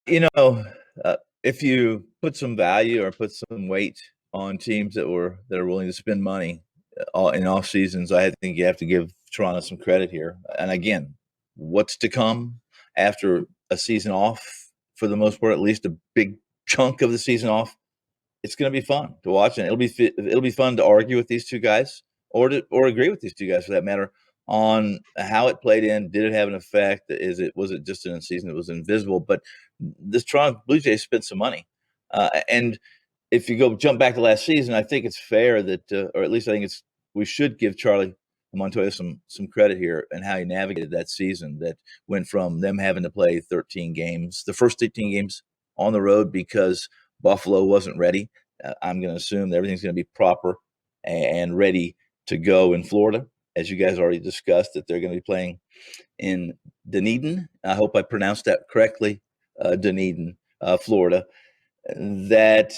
You know, if you put some value or put some weight on teams that are willing to spend money in off seasons, I think you have to give Toronto some credit here. And again, what's to come after a season off, for the most part, at least a big chunk of the season off, it's going to be fun to watch, and it'll be fun to argue with these two guys, or agree with these two guys for that matter, on how it played in. Did it have an effect? Was it just in a season that was invisible? But this Toronto Blue Jays spent some money, and if you go jump back to last season, I think it's fair that, or at least I think we should give Charlie Montoya some credit here and how he navigated that season. That went from them having to play 13 games, the first 13 games on the road because Buffalo wasn't ready. I'm going to assume that everything's going to be proper and ready to go in Florida, as you guys already discussed, that they're going to be playing in Dunedin. I hope I pronounced that correctly, Dunedin, Florida. That,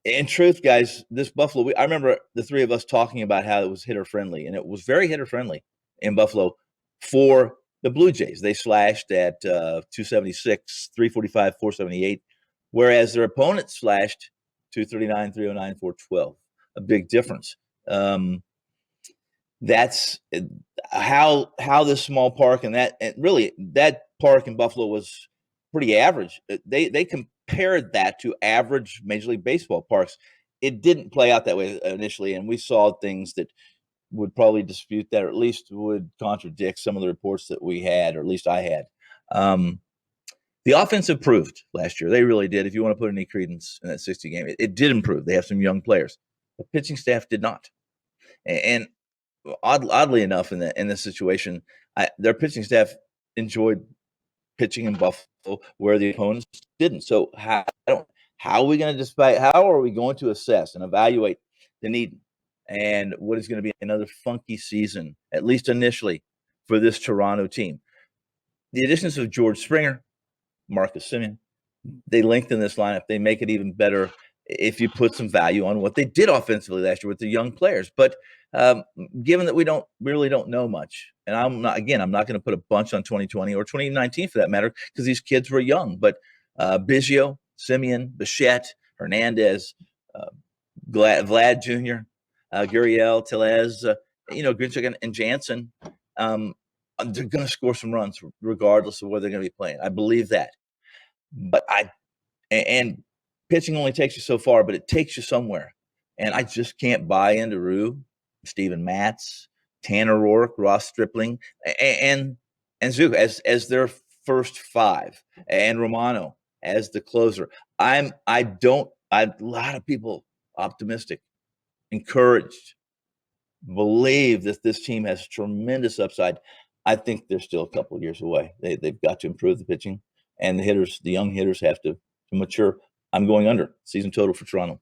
in truth, guys, this Buffalo, I remember the three of us talking about how it was hitter friendly, and it was very hitter friendly in Buffalo for the Blue Jays. They slashed at 276, 345, 478, whereas their opponents slashed 239, 309, 412. A big difference. That's how this small park and really that park in Buffalo was pretty average. They compared that to average Major League Baseball parks. It didn't play out that way initially, and we saw things that would probably dispute that, or at least would contradict some of the reports that we had, or at least I had. The offense improved last year. They really did. If you want to put any credence in that 60 game, it did improve. They have some young players. The pitching staff did not. And oddly enough, in this situation, their pitching staff enjoyed pitching in Buffalo where the opponents didn't. So how are we going to despite? How are we going to assess and evaluate the need and what is going to be another funky season, at least initially, for this Toronto team? The additions of George Springer, Marcus Semien, they lengthen this lineup. They make it even better if you put some value on what they did offensively last year with the young players. But given that we really don't know much, and I'm not going to put a bunch on 2020 or 2019 for that matter, because these kids were young. But Biggio, Semien, Bichette, Hernandez, Vlad Jr., Gurriel, Tellez, Grinchuk and Jansen, they're going to score some runs regardless of where they're going to be playing. I believe that. But and pitching only takes you so far, but it takes you somewhere. And I just can't buy into Rue, Steven Matz, Tanner Rourke, Ross Stripling, and Zook as their first five, and Romano as the closer. A lot of people optimistic, encouraged, believe that this team has tremendous upside. I think they're still a couple of years away. They've got to improve the pitching, and the young hitters have to mature. I'm going under season total for Toronto.